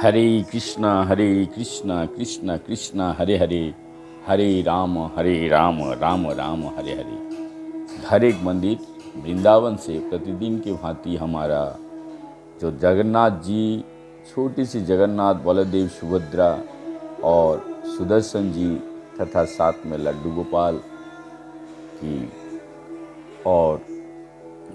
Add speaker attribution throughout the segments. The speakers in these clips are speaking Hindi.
Speaker 1: हरे कृष्णा कृष्ण कृष्ण हरे हरे, हरे राम राम राम हरे हरे। हर एक मंदिर वृंदावन से प्रतिदिन के भांति हमारा जो जगन्नाथ जी, छोटी सी जगन्नाथ, बलदेव, सुभद्रा और सुदर्शन जी तथा साथ में लड्डू गोपाल की और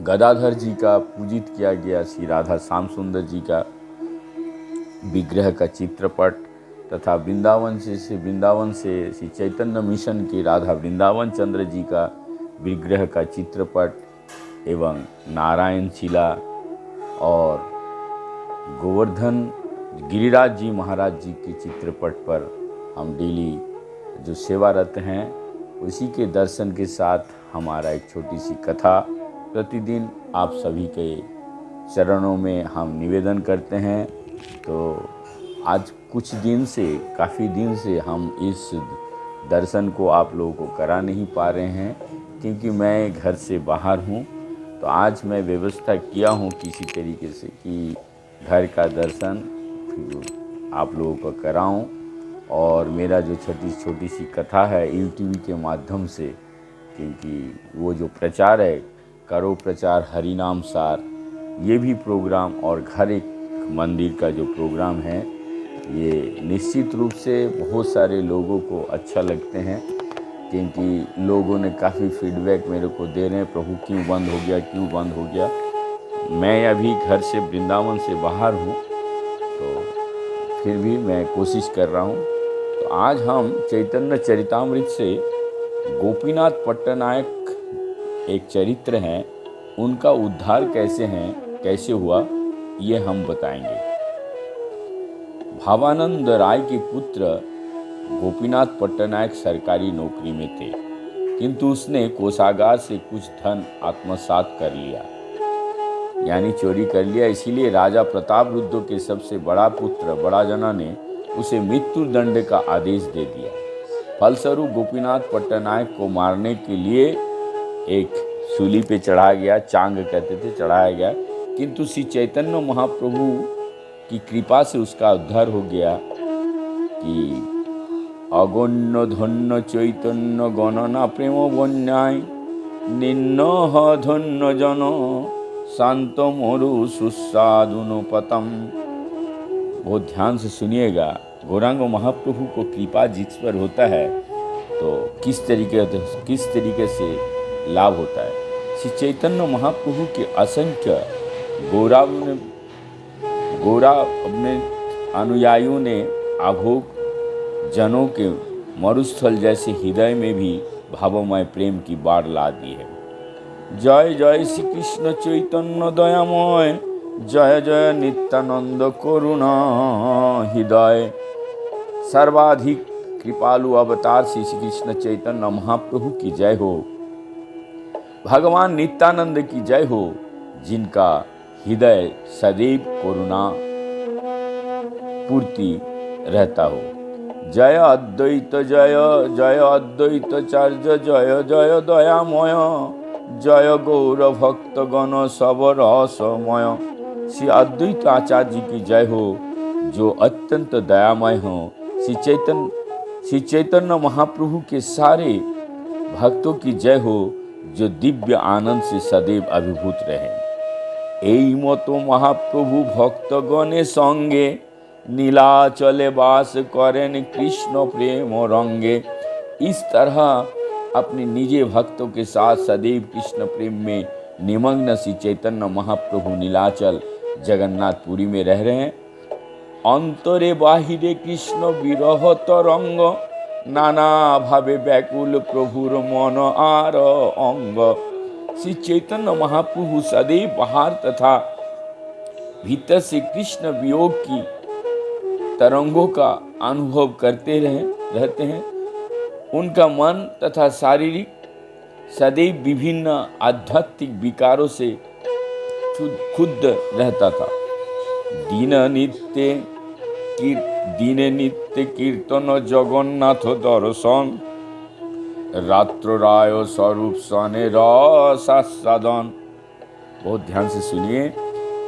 Speaker 1: गदाधर जी का पूजित किया गया श्री राधा श्याम सुंदर जी का विग्रह का चित्रपट तथा वृंदावन से श्री चैतन्य मिशन के राधा वृंदावन चंद्र जी का विग्रह का चित्रपट एवं नारायण शिला और गोवर्धन गिरिराज जी महाराज जी के चित्रपट पर हम डेली जो सेवारत हैं उसी के दर्शन के साथ हमारा एक छोटी सी कथा प्रतिदिन आप सभी के चरणों में हम निवेदन करते हैं। तो आज काफ़ी दिन से हम इस दर्शन को आप लोगों को करा नहीं पा रहे हैं क्योंकि मैं घर से बाहर हूँ। तो आज मैं व्यवस्था किया हूँ किसी तरीके से कि घर का दर्शन आप लोगों को कराऊं और मेरा जो छोटी सी कथा है यूट्यूब के माध्यम से, क्योंकि वो जो प्रचार है करो प्रचार हरि नाम सार, ये भी प्रोग्राम और घर एक मंदिर का जो प्रोग्राम है ये निश्चित रूप से बहुत सारे लोगों को अच्छा लगते हैं, क्योंकि लोगों ने काफ़ी फीडबैक मेरे को दे रहे हैं, प्रभु क्यों बंद हो गया। मैं अभी घर से वृंदावन से बाहर हूँ तो फिर भी मैं कोशिश कर रहा हूँ। तो आज हम चैतन्य चरितामृत से गोपीनाथ पट्टनायक एक चरित्र हैं, उनका उद्धार कैसे हुआ ये हम बताएंगे। भावानंद राय के पुत्र गोपीनाथ पट्टनायक सरकारी नौकरी में थे, किंतु उसने कोषागार से कुछ धन आत्मसात कर लिया, यानी चोरी कर लिया। इसीलिए राजा प्रताप रुद्र के सबसे बड़ा पुत्र बड़ा जना ने उसे मृत्यु दंड का आदेश दे दिया। फलस्वरूप गोपीनाथ पट्टनायक को मारने के लिए एक सूली पे चढ़ाया गया, चांग कहते थे, चढ़ाया गया, किंतु श्री चैतन्य महाप्रभु की कृपा से उसका उद्धार हो गया कि अगण्य धन्य चैतन्य गणना प्रेम बन्याय निन्न धन्य जन शांत मोरु सुस्वादुनुपतम। बहुत ध्यान से सुनिएगा। गौरांग महाप्रभु को कृपा जिस पर होता है तो किस तरीके से लाभ होता है। श्री चैतन्य महाप्रभु के असंख्य गौरा अपने अनुयायियों ने आभोग जनों के मरुस्थल जैसे हृदय में भी भावमय प्रेम की बाढ़ ला दी है। जय जय श्री कृष्ण चैतन्य दयामय, जय जय नित्यानंद करुणा हृदय। सर्वाधिक कृपालु अवतार श्री कृष्ण चैतन्य महाप्रभु की जय हो, भगवान नित्यानंद की जय हो, जिनका हृदय सदैव करुणा पूर्ति रहता हो। जय अद्वैत जय जय अद्वैताचार्य जय जय दयामय, जय गौर भक्त गण सब रसमय। श्री अद्वैत आचार्य जी की जय हो जो अत्यंत दयामय हो। श्री चैतन्य महाप्रभु के सारे भक्तों की जय हो जो दिव्य आनंद से सदैव अभिभूत रहे। এই মতো মহাপ্রভু ভক্তগণের সঙ্গে নীলাচলে বাস करें कृष्ण प्रेम रंगे। इस तरह अपने निजी भक्तों के साथ सदैव कृष्ण प्रेम में निमग्न श्री चैतन्य महाप्रभु नीलाचल जगन्नाथपुरी में रह रहे हैं। अंतरे बाहिरे कृष्ण विरह तरंग, नाना भावे व्याकुल प्रभुर मन आर अंग। श्री चैतन्य महाप्रभु सदैव बाहर तथा भीतर से कृष्ण वियोग की तरंगों का अनुभव करते रहते हैं। उनका मन तथा शारीरिक सदैव विभिन्न आध्यात्मिक विकारों से खुद रहता था। दिन नित्य कीर्तन जगन्नाथ दर्शन, रात्र राय स्वरूप सने रसास्वादन। बहुत ध्यान से सुनिए।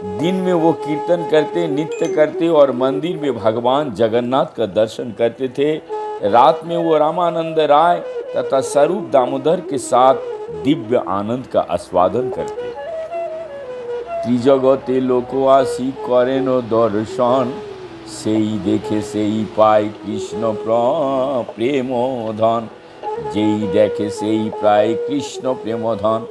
Speaker 1: दिन में वो कीर्तन करते, नृत्य करते और मंदिर में भगवान जगन्नाथ का दर्शन करते थे। रात में वो रामानंद राय तथा स्वरूप दामोदर के साथ दिव्य आनंद का आस्वादन करते। त्रिजगते लोको आसी करेन दर्शन, सेई देखे सेई पाय कृष्ण प्रेम धन। जेई देखे सेई पाय कृष्ण प्रेम धन।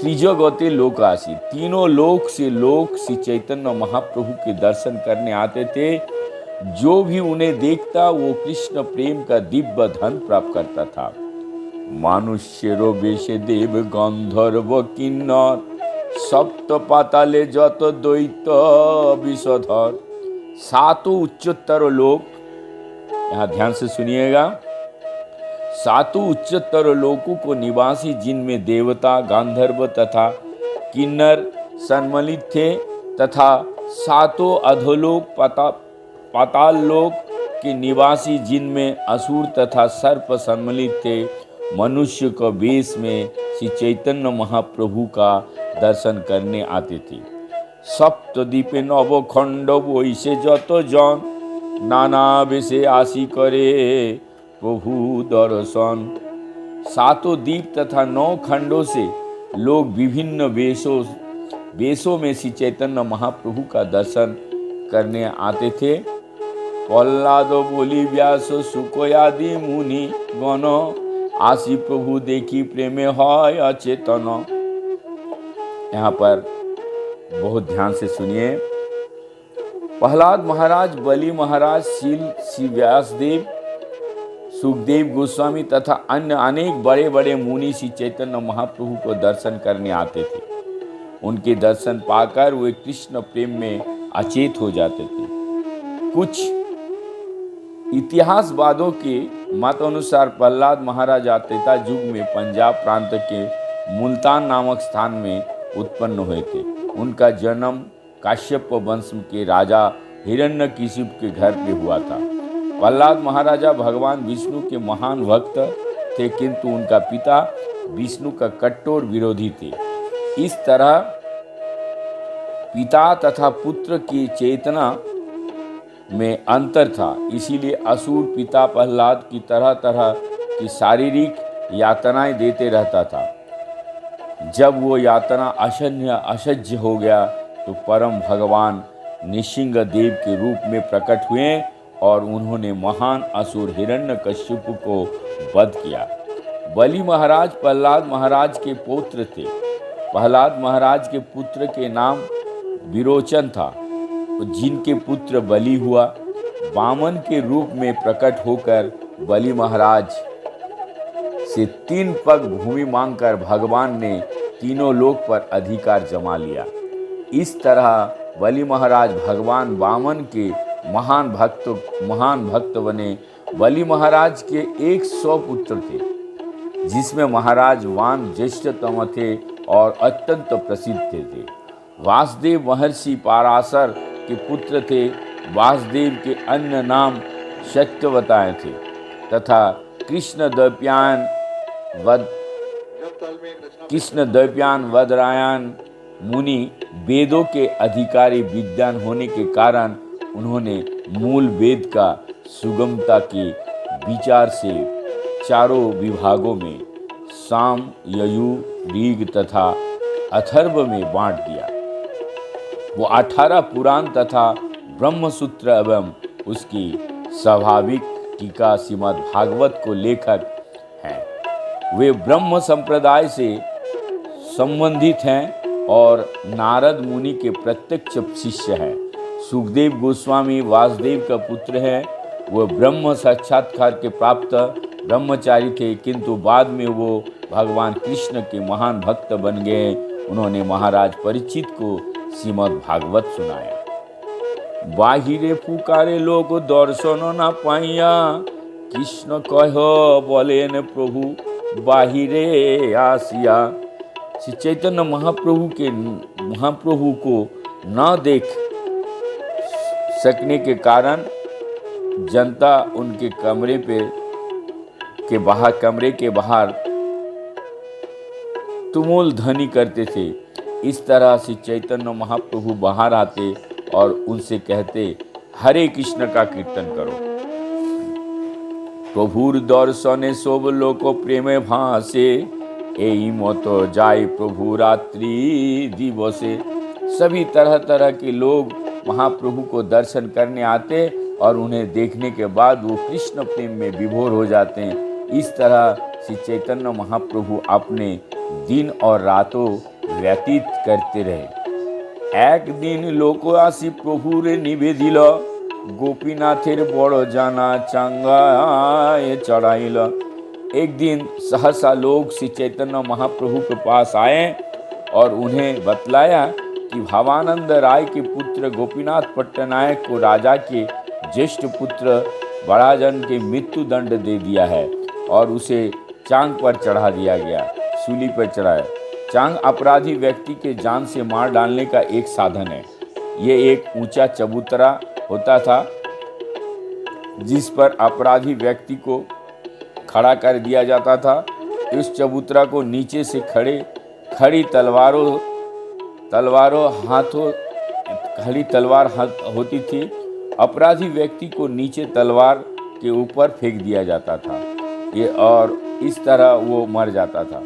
Speaker 1: त्रिजगते लोक आसी, तीनों लोक से लोग श्री चैतन्य महाप्रभु के दर्शन करने आते थे। जो भी उन्हें देखता वो कृष्ण प्रेम का दिव्य धन प्राप्त करता था। मानुष्येरो बेशे देव गंधर्व किन्नर, सप्त पाताले जत द्वैत विषधर। सातों उच्चतर लोक, यहाँ ध्यान से सुनिएगा, सातों उच्चतर लोकों को निवासी जिनमें देवता, गांधर्व तथा किन्नर सम्मिलित थे, तथा सातों अधोलोक पाताल लोक के निवासी जिनमें असुर तथा सर्प सम्मिलित थे, मनुष्य को वेश में श्री चैतन्य महाप्रभु का दर्शन करने आते थे। सप्तद्वीपे नवखंड वैसे जत जन, नाना वेशे आसी करे प्रभु दर्शन। सातों द्वीप तथा 9 खंडों से लोग विभिन्न वेशों में श्री चैतन्य महाप्रभु का दर्शन करने आते थे। प्रहलाद बोली व्यास सुकयादि मुनि गण, आसी प्रभु देखी प्रेमे है अचेतन। यहाँ पर बहुत ध्यान से सुनिए। प्रहलाद महाराज, बलि महाराज, श्री व्यासदेव, सुखदेव गोस्वामी तथा अन्य अनेक बड़े बड़े मुनि श्री चैतन्य महाप्रभु को दर्शन करने आते थे। उनके दर्शन पाकर वे कृष्ण प्रेम में अचेत हो जाते थे। कुछ इतिहासवादों के मत अनुसार प्रहलाद महाराज त्रेता युग में पंजाब प्रांत के मुल्तान नामक स्थान में उत्पन्न हुए थे। उनका जन्म काश्यप वंश के राजा हिरण्यकशिपु के घर में हुआ था। प्रहलाद महाराजा भगवान विष्णु के महान भक्त थे, किंतु उनका पिता विष्णु का कट्टर विरोधी थे। इस तरह पिता तथा पुत्र की चेतना में अंतर था, इसीलिए असुर पिता प्रहलाद की तरह तरह की शारीरिक यातनाएं देते रहता था। जब वो यातना असह्य हो गया तो परम भगवान नृसिंह देव के रूप में प्रकट हुए और उन्होंने महान असुर हिरण्यकशिपु को वध किया। बलि महाराज प्रहलाद महाराज के पौत्र थे। प्रहलाद महाराज के पुत्र के नाम विरोचन था, जिनके पुत्र बलि हुआ। वामन के रूप में प्रकट होकर बलि महाराज से 3 पग भूमि मांगकर भगवान ने तीनों लोक पर अधिकार जमा लिया। इस तरह बलि महाराज भगवान वामन के महान भक्त बने। बलि महाराज के 100 पुत्र थे, जिसमें महाराज वान ज्येष्ठतम थे और अत्यंत प्रसिद्ध थे। वासुदेव महर्षि पाराशर के पुत्र थे। वासुदेव के अन्य नाम सत्यवताएं थे तथा कृष्ण द्वैपायन वदरायण मुनि वेदों के अधिकारी विद्वान होने के कारण उन्होंने मूल वेद का सुगमता के विचार से चारों विभागों में साम, यजु, ऋग तथा अथर्व में बांट दिया। वो 18 पुराण तथा ब्रह्मसूत्र एवं उसकी स्वाभाविक टीका श्रीमद् भागवत को लेखक हैं। वे ब्रह्म संप्रदाय से संबंधित हैं और नारद मुनि के प्रत्यक्ष शिष्य हैं। सुखदेव गोस्वामी वासुदेव का पुत्र है। वह ब्रह्म साक्षात्कार के प्राप्त ब्रह्मचारी थे, किंतु बाद में वो भगवान कृष्ण के महान भक्त बन गए। उन्होंने महाराज परीक्षित को श्रीमद् भागवत सुनाया। बाहिरे पुकारे लोग दर्शन न पाइया, कृष्ण कह बोलेन प्रभु बाहिरे आसिया। श्री चैतन्य महाप्रभु को न देख सकने के कारण जनता उनके कमरे के बाहर तुमुल ध्वनि करते थे। इस तरह से चैतन्य महाप्रभु बाहर आते और उनसे कहते, हरे कृष्ण का कीर्तन करो। प्रभुर दर्शने सब लोक प्रेमे भासे, এই মতো যায় प्रभु रात्रि दिवसे। सभी तरह तरह के लोग महाप्रभु को दर्शन करने आते और उन्हें देखने के बाद वो कृष्ण प्रेम में विभोर हो जाते हैं। इस तरह श्री चैतन्य महाप्रभु अपने दिन और रातों व्यतीत करते रहे। एक दिन लोक आसी प्रभुर निवेदिल, गोपीनाथेर बड़ जाना चांगाए चढ़ाइल। एक दिन सहसा लोग श्री चैतन्य महाप्रभु के पास आए और उन्हें बतलाया कि भावानंद राय के पुत्र गोपीनाथ पट्टनायक को राजा के ज्येष्ठ पुत्र बड़ाजन के मृत्यु दंड दे दिया है और उसे चांग पर चढ़ा दिया गया, सूली पर चढ़ाया। चांग अपराधी व्यक्ति के जान से मार डालने का एक साधन है। ये एक ऊंचा चबूतरा होता था जिस पर अपराधी व्यक्ति को खड़ा कर दिया जाता था। इस चबूतरा को नीचे से खड़ी तलवार होती थी। अपराधी व्यक्ति को नीचे तलवार के ऊपर फेंक दिया जाता था और इस तरह वो मर जाता था।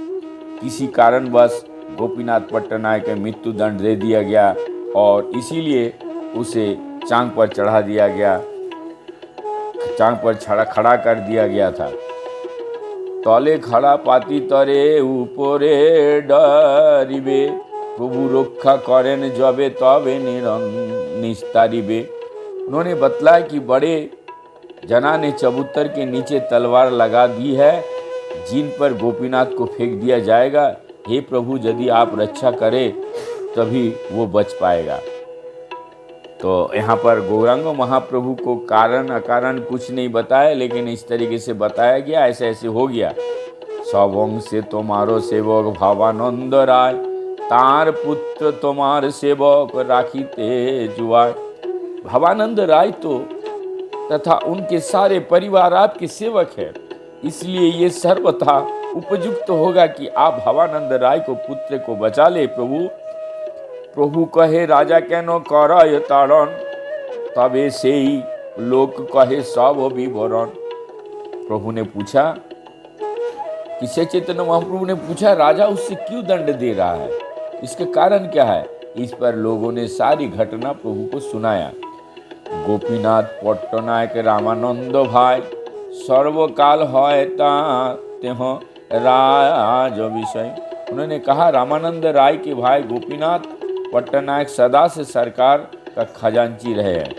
Speaker 1: किसी कारणवश गोपीनाथ पट्टनायक के मृत्यु दंड दे दिया गया और इसीलिए उसे चांग पर चढ़ा दिया गया, चांग पर खड़ा कर दिया गया था। तले खड़ा पाती तरे ऊपरे डरिबे, प्रभु रक्षा करें जबे तबे निस्तारिबे। उन्होंने बतलाया कि बड़े जना ने चबूतर के नीचे तलवार लगा दी है जिन पर गोपीनाथ को फेंक दिया जाएगा। हे प्रभु, यदि आप रक्षा करें तभी वो बच पाएगा। तो यहाँ पर गौरांग महाप्रभु को कारण अकारण कुछ नहीं बताया, लेकिन इस तरीके से बताया गया, ऐसे ऐसे हो गया। सब अंशे तुम्हारो सेवक भावानंद राय, तार पुत्र तुम्हार सेवक राखीते जुआय। भावानंद राय तो तथा उनके सारे परिवार आपके सेवक है, इसलिए ये सर्वथा उपयुक्त होगा कि आप भावानंद राय को पुत्र को बचा ले। प्रभु कहे राजा केन करय तारण, तबे से ही लोक कहे सब विवरण। प्रभु ने पूछा, किसे चैतन्य महाप्रभु ने पूछा, राजा उससे क्यों दंड दे रहा है, इसके कारण क्या है। इस पर लोगों ने सारी घटना प्रभु को सुनाया। गोपीनाथ पट्टनायक रामानंद भाई, सर्वकाल है तेह राज विषय। उन्होंने कहा, रामानंद राय के भाई गोपीनाथ पट्टनायक सदा से सरकार का खजांची रहे हैं।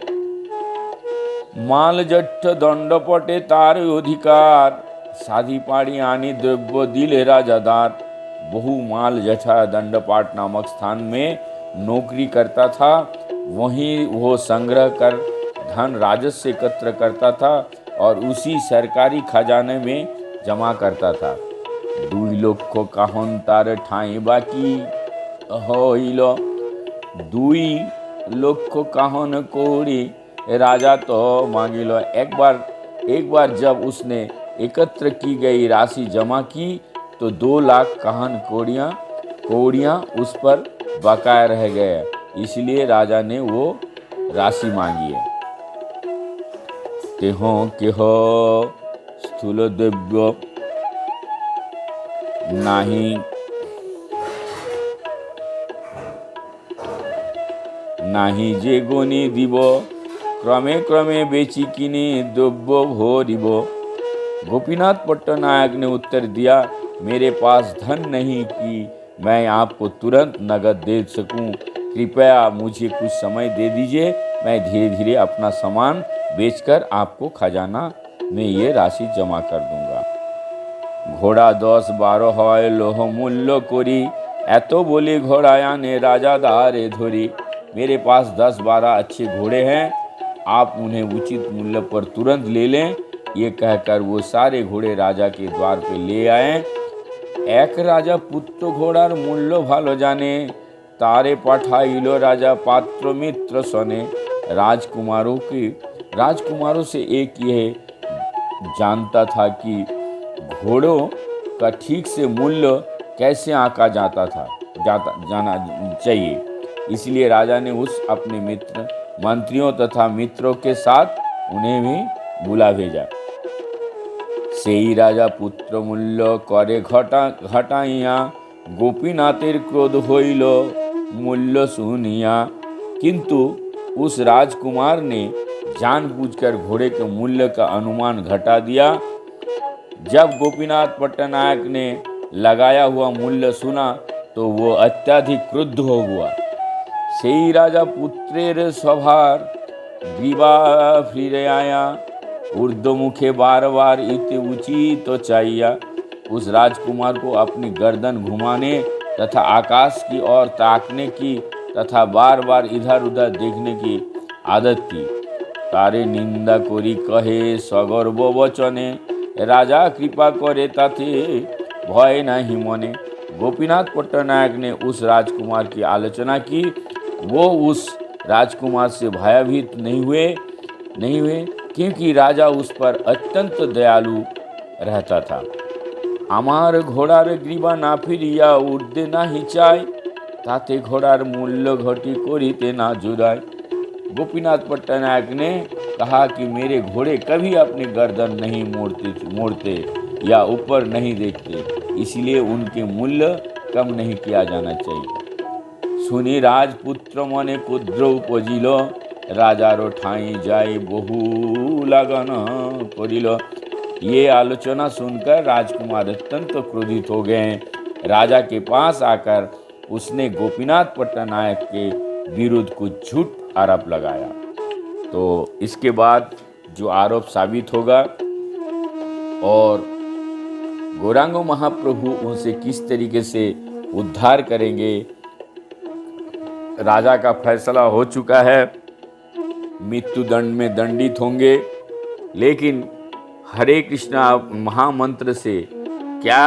Speaker 1: माल जट्ठ दंड पटे तार अधिकार, साधी पाड़ी आनी द्रव्य दिले राजादार। बहु माल जठा दंडपाट नामक स्थान में नौकरी करता था। वहीं वो संग्रह कर धन राजस्व एकत्र करता था और उसी सरकारी खजाने में जमा करता था। 2 लक्ष कहन तार ठाई बाकी हईल, 2 लक्ष कहन कोड़ी राजा तो मांगिल। एक बार जब उसने एकत्र की गई राशि जमा की तो 2 लाख कहन कौड़ियाँ उस पर बकाया रह गए, इसलिए राजा ने वो राशि मांगी है। तेहो केहो स्थूल द्रव्य नाही जे गणि দিব, क्रमे क्रमे बेची किने द्रव्य भरिब। गोपीनाथ पट्टनायक ने उत्तर दिया, मेरे पास धन नहीं कि मैं आपको तुरंत नगद दे सकूं। कृपया मुझे कुछ समय दे दीजिए, मैं धीरे धीरे अपना सामान बेचकर आपको खजाना में ये राशि जमा कर दूंगा। घोड़ा 10-12 হয় लोह मूल्य करी, एतो बोले घोड़ाया ने राजा दारे धोरी। मेरे पास 10-12 अच्छे घोड़े हैं, आप उन्हें उचित मूल्य पर तुरंत ले लें। ये कहकर वो सारे घोड़े राजा के द्वार पे ले आए। एक राजा पुत्र घोड़ार मूल्य भालो जाने, तारे पाठाइलो राजा पात्र मित्र सने। राजकुमारों से एक यह जानता था कि घोड़ों का ठीक से मूल्य कैसे आंका जाता था। जाना चाहिए। इसलिए राजा ने उस अपने मित्र मंत्रियों तथा मित्रों के साथ उन्हें भी बुला भेजा। সেই রাজা পুত্রমূল্য করে ঘটাইয়া गोपीनाथेर क्रोध होइल मूल्य सुनिया। किंतु उस राजकुमार ने जानबूझकर घोड़े के मूल्य का अनुमान घटा दिया। जब गोपीनाथ पट्टनायक ने लगाया हुआ मूल्य सुना तो वो अत्यधिक क्रुद्ध हो हुआ। সেই राजा पुत्रेर सभार ग्रीवा फिरे आया ऊर्ध्वमुखे बार बार इति उचित तो चाहिए। उस राजकुमार को अपनी गर्दन घुमाने तथा आकाश की ओर ताकने की तथा बार बार इधर उधर देखने की आदत थी। तारे निंदा करी कहे सगर्व वचने राजा कृपा करे ताते भय नहीं मने। गोपीनाथ पट्टनायक ने उस राजकुमार की आलोचना की। वो उस राजकुमार से भयभीत नहीं हुए क्योंकि राजा उस पर अत्यंत दयालु रहता था। আমার ঘোড়ার গ্রীবা না ফিরিয়া উঠতে না হিচায় তাতে ঘোড়ার मूल्य घटी करिते ना जुराय। गोपीनाथ पट्टनायक ने कहा कि मेरे घोड़े कभी अपनी गर्दन नहीं मोड़ते या ऊपर नहीं देखते, इसलिए उनके मूल्य कम नहीं किया जाना चाहिए। सुनी राजपुत्र मने कुद्र उपजिल राजारो ठाई जाए बहु लगन करिल। ये आलोचना सुनकर राजकुमार अत्यंत क्रोधित हो गए। राजा के पास आकर उसने गोपीनाथ पट्टनायक के विरुद्ध कुछ झूठ आरोप लगाया। तो इसके बाद जो आरोप साबित होगा और गौरांगो महाप्रभु उनसे किस तरीके से उद्धार करेंगे, राजा का फैसला हो चुका है, मृत्यु दंड में दंडित होंगे। लेकिन हरे कृष्णा महामंत्र से क्या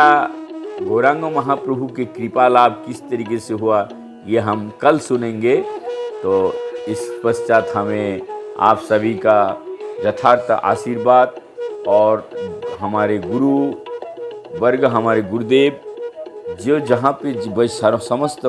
Speaker 1: गौरांग महाप्रभु के कृपा लाभ किस तरीके से हुआ, ये हम कल सुनेंगे। तो इस पश्चात हमें आप सभी का यथार्थ आशीर्वाद और हमारे गुरु वर्ग, हमारे गुरुदेव जो जहाँ पे समस्त